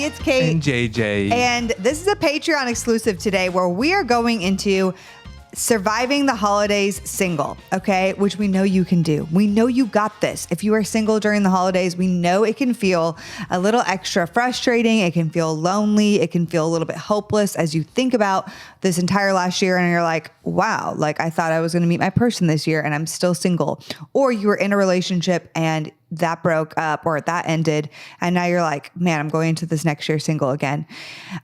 Family. It's Kait and JJ. And this is a Patreon exclusive today where we are going into surviving the holidays single, okay? Which we know you can do. We know you got this. If you are single during the holidays, we know it can feel a little extra frustrating. It can feel lonely. It can feel a little bit hopeless as you think about this entire last year and you're like, wow, like I thought I was going to meet my person this year and I'm still single. Or you were in a relationship and that broke up or that ended. And now you're like, man, I'm going into this next year single again.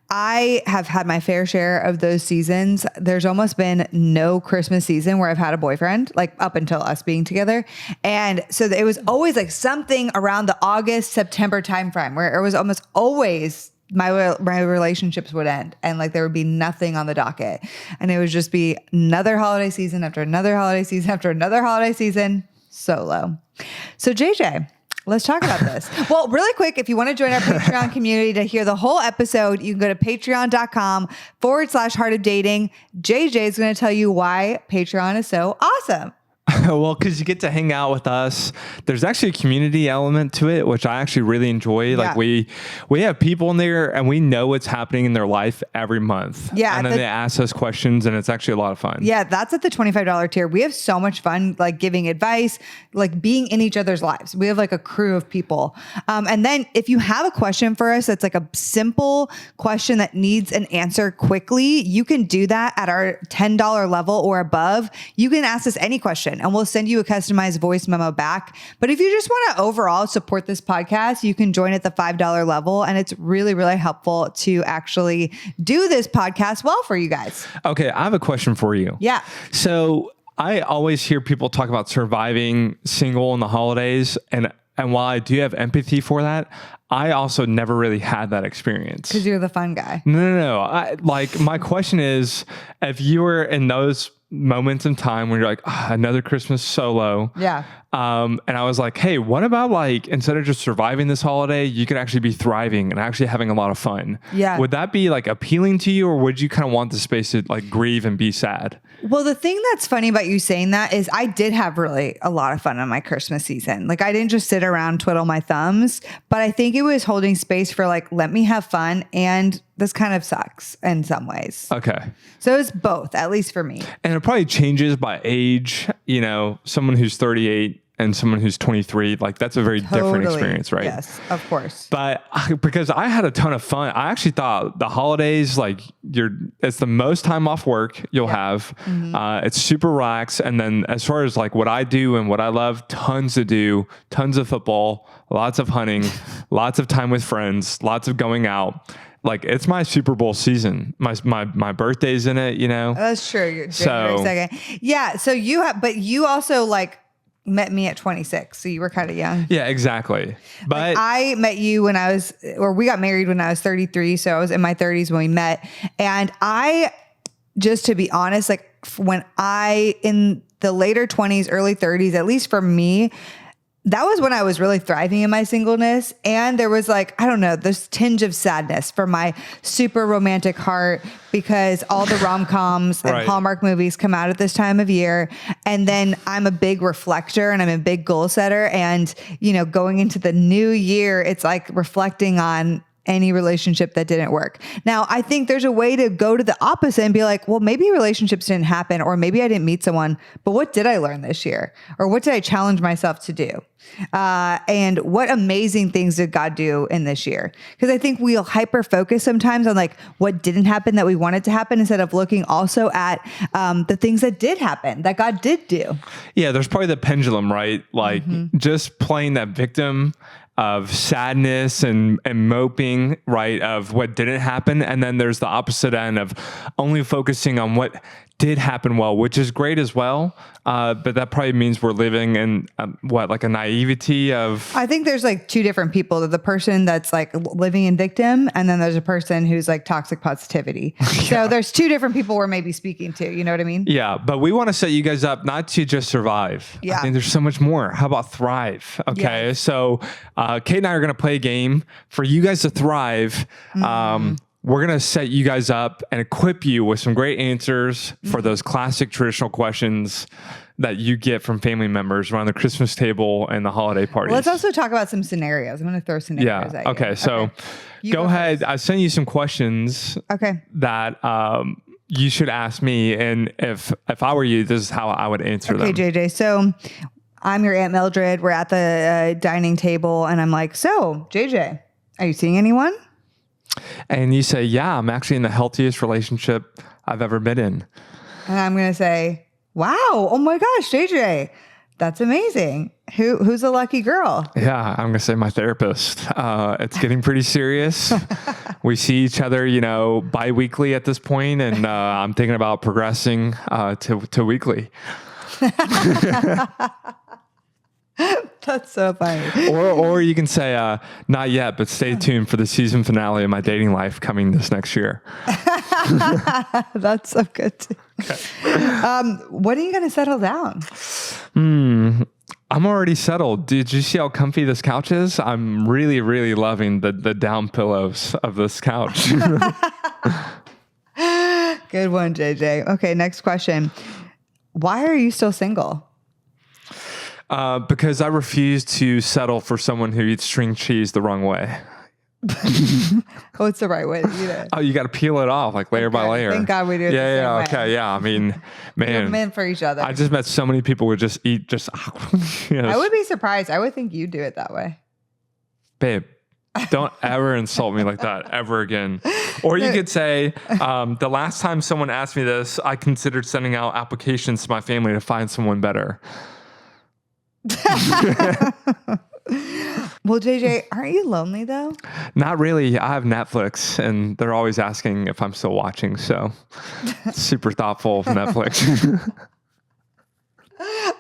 I have had my fair share of those seasons. There's almost been no Christmas season where I've had a boyfriend, like up until us being together. And so it was always like something around the August, September timeframe where it was almost always my relationships would end and like there would be nothing on the docket. And it would just be another holiday season after another holiday season after another holiday season. Solo. So JJ, let's talk about this. Well, really quick, if you want to join our Patreon community to hear the whole episode, you can go to patreon.com/Heart of Dating. JJ is going to tell you why Patreon is so awesome. Well, because you get to hang out with us. There's actually a community element to it, which I actually really enjoy. Yeah. Like we have people in there and we know what's happening in their life every month. Yeah. And then they ask us questions and it's actually a lot of fun. Yeah, that's at the $25 tier. We have so much fun, like giving advice, like being in each other's lives. We have like a crew of people. And then if you have a question for us, that's like a simple question that needs an answer quickly, you can do that at our $10 level or above. You can ask us any question and we'll send you a customized voice memo back. But if you just want to overall support this podcast, you can join at the $5 level. And it's really, really helpful to actually do this podcast well for you guys. Okay, I have a question for you. Yeah. So I always hear people talk about surviving single in the holidays. And while I do have empathy for that, I also never really had that experience. Because you're the fun guy. No. My question is, if you were in those moments in time when you're like, another Christmas solo. Yeah. And I was like, hey, what about like, instead of just surviving this holiday, you could actually be thriving and actually having a lot of fun. Yeah. Would that be like appealing to you or would you kind of want the space to like grieve and be sad? Well, the thing that's funny about you saying that is I did have really a lot of fun on my Christmas season. Like I didn't just sit around, twiddle my thumbs, but I think it was holding space for like, let me have fun. And this kind of sucks in some ways. Okay. So it's both, at least for me. And it probably changes by age, you know, someone who's 38 and someone who's 23, like that's a very different experience, right? Yes, of course. But because I had a ton of fun, I actually thought the holidays, like it's the most time off work you'll have. Mm-hmm. It's super relaxed. And then as far as like what I do and what I love, tons of football, lots of hunting, lots of time with friends, lots of going out. Like it's my Super Bowl season. My birthday's in it, you know? That's true. You're January 2nd. Yeah. So but you also like met me at 26. So you were kind of young. Yeah, exactly. But like I met you we got married when I was 33. So I was in my 30s when we met. And just to be honest, like when in the later 20s, early 30s, at least for me, that was when I was really thriving in my singleness. And there was like, I don't know, this tinge of sadness for my super romantic heart because all the rom-coms and Hallmark movies come out at this time of year. And then I'm a big reflector and I'm a big goal setter. And, you know, going into the new year, it's like reflecting on any relationship that didn't work. Now, I think there's a way to go to the opposite and be like, well, maybe relationships didn't happen, or maybe I didn't meet someone, but what did I learn this year? Or what did I challenge myself to do? And what amazing things did God do in this year? Because I think we'll hyper focus sometimes on like what didn't happen that we wanted to happen instead of looking also at the things that did happen, that God did do. Yeah, there's probably the pendulum, right? Like just playing that victim of sadness and moping, right, of what didn't happen. And then there's the opposite end of only focusing on what did happen well, which is great as well. But that probably means we're living in like a naivety of... I think there's like two different people. There's the person that's like living in victim, and then there's a person who's like toxic positivity. So there's two different people we're maybe speaking to. You know what I mean? Yeah, but we want to set you guys up not to just survive. Yeah. I think there's so much more. How about thrive? Okay, so Kait and I are going to play a game for you guys to thrive. we're going to set you guys up and equip you with some great answers for those classic traditional questions that you get from family members around the Christmas table and the holiday parties. Let's also talk about some scenarios. I'm going to throw scenarios at you. Okay. So go ahead. I sent you some questions that you should ask me. And if I were you, this is how I would answer them. Okay, JJ. So I'm your Aunt Mildred. We're at the dining table and I'm like, so JJ, are you seeing anyone? And you say, yeah, I'm actually in the healthiest relationship I've ever been in. And I'm going to say, wow, oh my gosh, JJ, that's amazing. Who's a lucky girl? Yeah, I'm going to say my therapist. It's getting pretty serious. We see each other, bi-weekly at this point, and I'm thinking about progressing to weekly. That's so funny. Or you can say, not yet, but stay tuned for the season finale of my dating life coming this next year. That's so good too. Okay. When are you going to settle down? I'm already settled. Did you see how comfy this couch is? I'm really, really loving the down pillows of this couch. Good one, JJ. Okay, next question. Why are you still single? Because I refuse to settle for someone who eats string cheese the wrong way. What's the right way to eat it? Oh, you got to peel it off like layer by layer. Thank God we do it the same way. Okay, yeah. I mean, man. We're meant for each other. I just met so many people who just eat just... I would be surprised. I would think you do it that way. Babe, don't ever insult me like that ever again. Or you could say, the last time someone asked me this, I considered sending out applications to my family to find someone better. Well, JJ, aren't you lonely though? Not really. I have Netflix and they're always asking if I'm still watching. So super thoughtful of Netflix.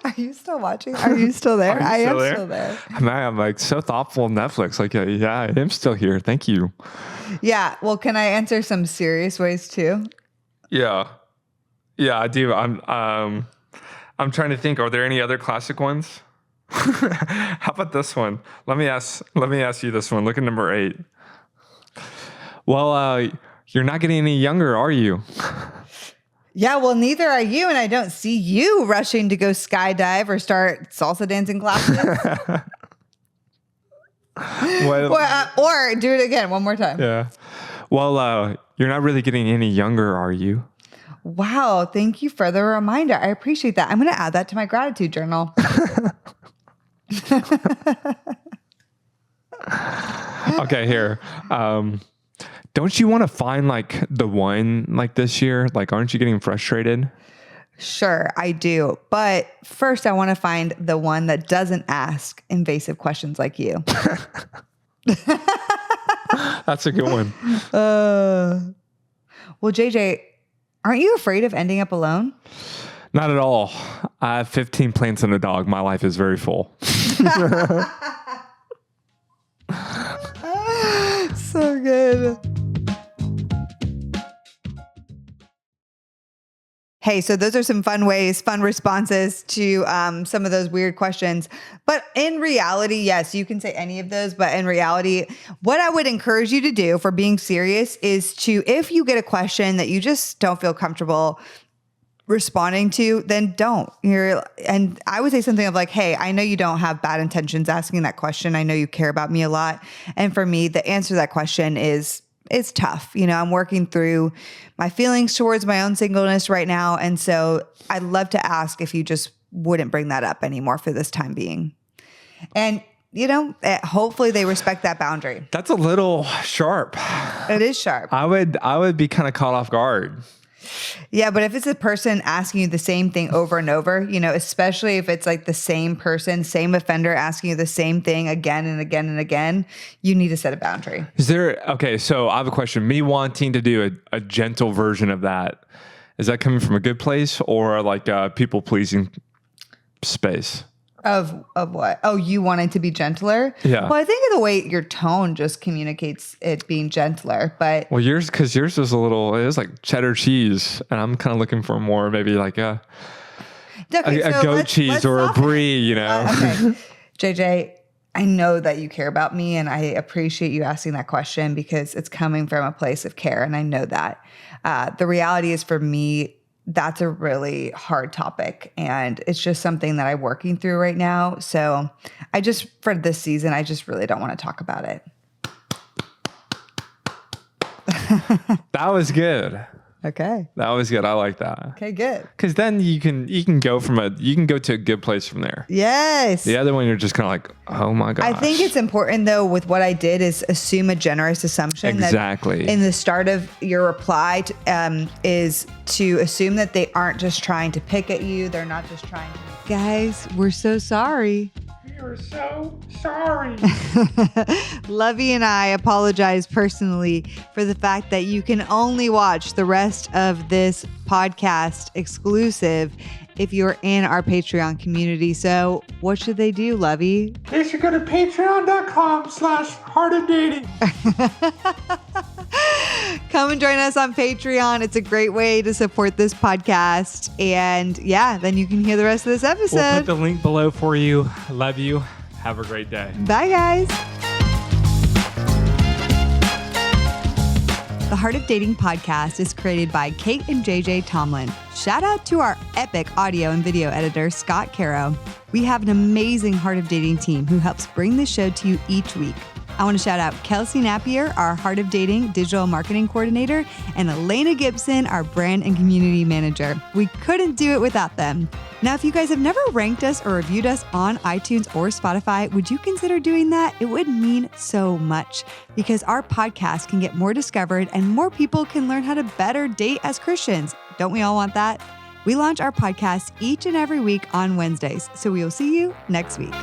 Are you still watching? Are you still there? I am still there. I'm like so thoughtful of Netflix. Like, yeah, I am still here. Thank you. Yeah. Well, can I answer some serious ways too? Yeah. Yeah, I do. I'm trying to think. Are there any other classic ones? How about this one? Let me ask you this one. Look at number 8. Well, you're not getting any younger, are you? Yeah, well, neither are you, and I don't see you rushing to go skydive or start salsa dancing classes. Or do it again one more time. Yeah. Well, you're not really getting any younger, are you? Wow, thank you for the reminder. I appreciate that. I'm going to add that to my gratitude journal. Okay, here. Don't you want to find like the one like this year? Like, aren't you getting frustrated? Sure, I do. But first, I want to find the one that doesn't ask invasive questions like you. That's a good one. Well, JJ, aren't you afraid of ending up alone? Not at all. I have 15 plants and a dog. My life is very full. So good. Hey, so those are some fun responses to some of those weird questions. But in reality, yes, you can say any of those. But in reality, what I would encourage you to do for being serious is to, if you get a question that you just don't feel comfortable responding to, then don't. And I would say something of like, hey, I know you don't have bad intentions asking that question. I know you care about me a lot. And for me, the answer to that question is, it's tough. I'm working through my feelings towards my own singleness right now. And so I'd love to ask if you just wouldn't bring that up anymore for this time being. And, hopefully they respect that boundary. That's a little sharp. It is sharp. I would be kind of caught off guard. Yeah, but if it's a person asking you the same thing over and over, especially if it's like the same person, same offender asking you the same thing again and again and again, you need to set a boundary. So I have a question. Me wanting to do a gentle version of that, is that coming from a good place or like a people-pleasing space? Of what? Oh, you wanted to be gentler? Yeah. Well, I think the way your tone just communicates it being gentler, but... Well, yours is it is like cheddar cheese, and I'm kind of looking for more maybe like a goat cheese or a brie, Okay. JJ, I know that you care about me, and I appreciate you asking that question because it's coming from a place of care. And I know that the reality is for me, that's a really hard topic, and it's just something that I'm working through right now. So for this season, I just really don't want to talk about it. That was good. Okay. That was good. I like that. Okay, good. Because then you can go to a good place from there. Yes. The other one, you're just kind of like, oh my gosh. I think it's important though with what I did is assume a generous assumption. Exactly. That in the start of your reply is to assume that they aren't just trying to pick at you. They're not just trying to. Guys, we're so sorry. We're so sorry. Lovey and I apologize personally for the fact that you can only watch the rest of this podcast exclusive if you're in our Patreon community. So what should they do, Lovey? They should go to patreon.com/heartofdating. Come and join us on Patreon. It's a great way to support this podcast. And yeah, then you can hear the rest of this episode. We'll put the link below for you. Love you. Have a great day. Bye, guys. The Heart of Dating podcast is created by Kait and JJ Tomlin. Shout out to our epic audio and video editor, Scott Caro. We have an amazing Heart of Dating team who helps bring the show to you each week. I want to shout out Kelsey Napier, our Heart of Dating digital marketing coordinator, and Elena Gibson, our brand and community manager. We couldn't do it without them. Now, if you guys have never ranked us or reviewed us on iTunes or Spotify, would you consider doing that? It would mean so much because our podcast can get more discovered and more people can learn how to better date as Christians. Don't we all want that? We launch our podcast each and every week on Wednesdays, so we will see you next week.